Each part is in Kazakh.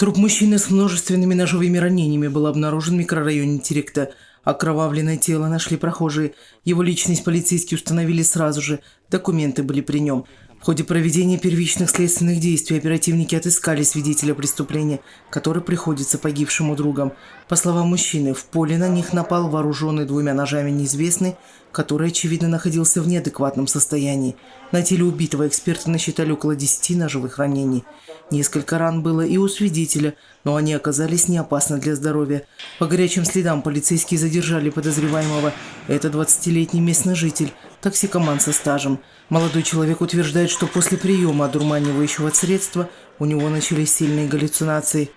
Труп мужчины с множественными ножевыми ранениями был обнаружен в микрорайоне Теректа. Окровавленное тело нашли прохожие. Его личность полицейские установили сразу же. Документы были при нем. В ходе проведения первичных следственных действий оперативники отыскали свидетеля преступления, который приходится погибшему другом. По словам мужчины, в поле на них напал вооруженный 2 ножами неизвестный, который, очевидно, находился в неадекватном состоянии. На теле убитого эксперты насчитали около 10 ножевых ранений. Несколько ран было и у свидетеля, но они оказались не опасны для здоровья. По горячим следам полицейские задержали подозреваемого. Это 20-летний местный житель, токсикоман со стажем. Молодой человек утверждает, что после приема одурманивающего средства у него начались сильные галлюцинации.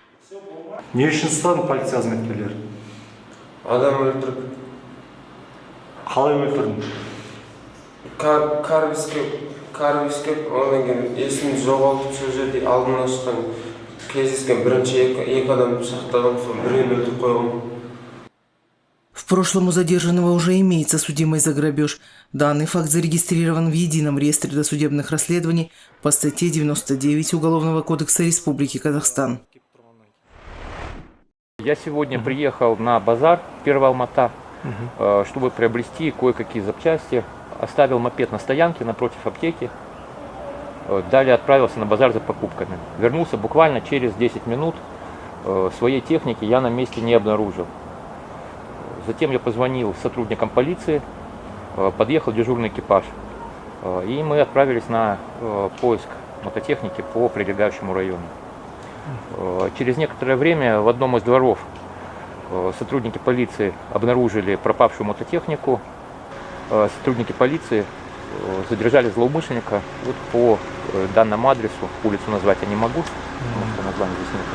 Не үшін ұстадың полиция қызметкерлері? Адам өлтіріп. Қалай өлтірдің? Кар иіскеп, одан кейін есімді жоғалтып сол жерде алдынан шыққан кездескен бірінші екі адам шақтаған, сол біреуін өлтіріп қойған. В прошлом у задержанного уже имеется судимый за грабеж. Данный факт зарегистрирован в Едином реестре досудебных расследований по статье 99 Уголовного кодекса Республики Казахстан. Я сегодня приехал на базар Первоалмата, чтобы приобрести кое-какие запчасти. Оставил мопед на стоянке напротив аптеки. Далее отправился на базар за покупками. Вернулся буквально через 10 минут. Своей техники я на месте не обнаружил. Затем я позвонил сотрудникам полиции, подъехал дежурный экипаж. И мы отправились на поиск мототехники по прилегающему району. Через некоторое время в одном из дворов сотрудники полиции обнаружили пропавшую мототехнику. Сотрудники полиции задержали злоумышленника вот по данному адресу. Улицу назвать я не могу, потому что название здесь нет.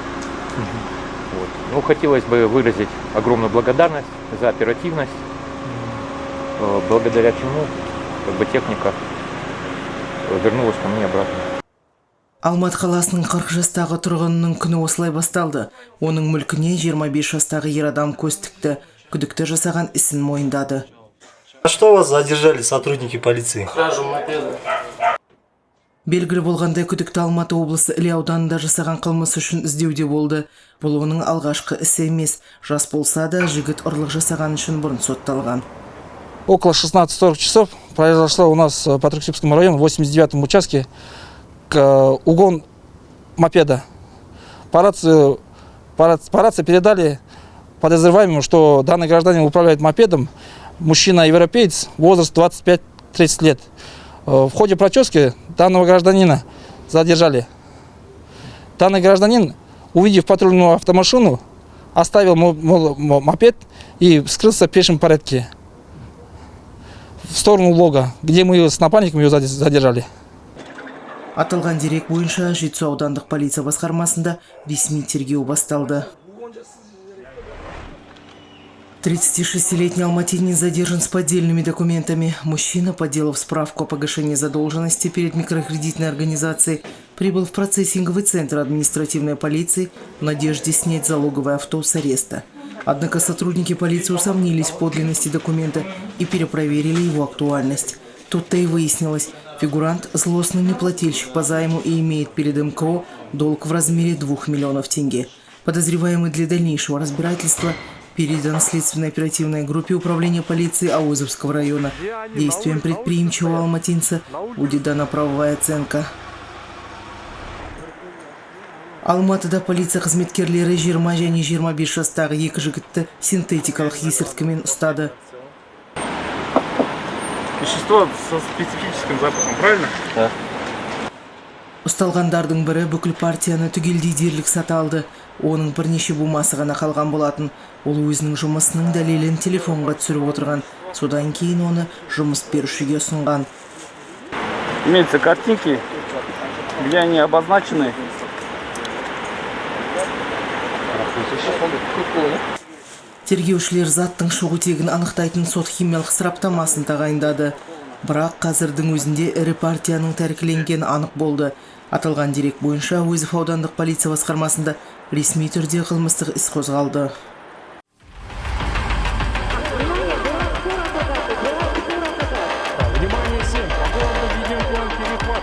Вот. Ну, хотелось бы выразить огромную благодарность за оперативность, благодаря чему техника вернулась ко мне обратно. Алматы қаласының 40 жастағы тұрғынының күні осылай басталды. Оның мүлкіне 25 жастағы ер адам көз тікті. Күдікті жасаған ісін мойындады. А что вас задержали сотрудники полиции? Кражу мопеда. Белгілі болғандай күдікті Алматы облысы Іле ауданында жасаған қылмысы үшін іздеуде болды. Бұл оның алғашқы ісі емес. Жас болса да, жігіт ұрлық жасаған үшін бұрын сотталған. Около 16:40 часов произошло у нас по Трексибскому району, в 89-м участке, угон мопеда. По рации передали подозреваемому, что данный гражданин управляет мопедом, мужчина-европеец, возраст 25-30 лет. В ходе прочески данного гражданина задержали. Данный гражданин, увидев патрульную автомашину, оставил мопед и скрылся в пешем порядке в сторону лога, где мы с напарником его задержали. Аталған дерек бойынша Жетісу аудандық полиция басқармасында ресми тергеу басталды. 36-летний алматинец задержан с поддельными документами. Мужчина, подделав справку о погашении задолженности перед микрокредитной организацией, прибыл в процессинговый центр административной полиции в надежде снять залоговое авто с ареста. Однако сотрудники полиции усомнились в подлинности документа и перепроверили его актуальность. Тут-то и выяснилось, фигурант – злостный неплательщик по займу и имеет перед МКО долг в размере 2 миллионов тенге. Подозреваемый для дальнейшего разбирательства передан следственной оперативной группе управления полиции Аузовского района. Действием предприимчивого алматинца будет дана правовая оценка. Алматыда полиция қызметкерлері 20 және 25 жастағы екі жігітті синтетикалық есірткімен ұстады. Вещество со специфическим запахом, правильно? Да. Ұсталғандардың бірі бүкіл партияны түгелдей дерлік сата алды. Оның бірнеше бумасы ғана қалған болатын. Ол өзінің жұмысының дәлелін телефонға түсіріп отырған. Содан кейін оны жұмыс берушіге ұсынған. Имеются картинки, где они обозначены. Тергеушілер заттың шығу тегін анықтайтын сот химиялық сараптамасын тағайындады. Бірақ қазірдің өзінде ірі партияның тәркіленгені анық болды. Аталған дерек бойынша Әуезов аудандық полиция басқармасында ресми түрде қылмыстық іс қозғалды. Внимание всем, по городу видеоплан перехват.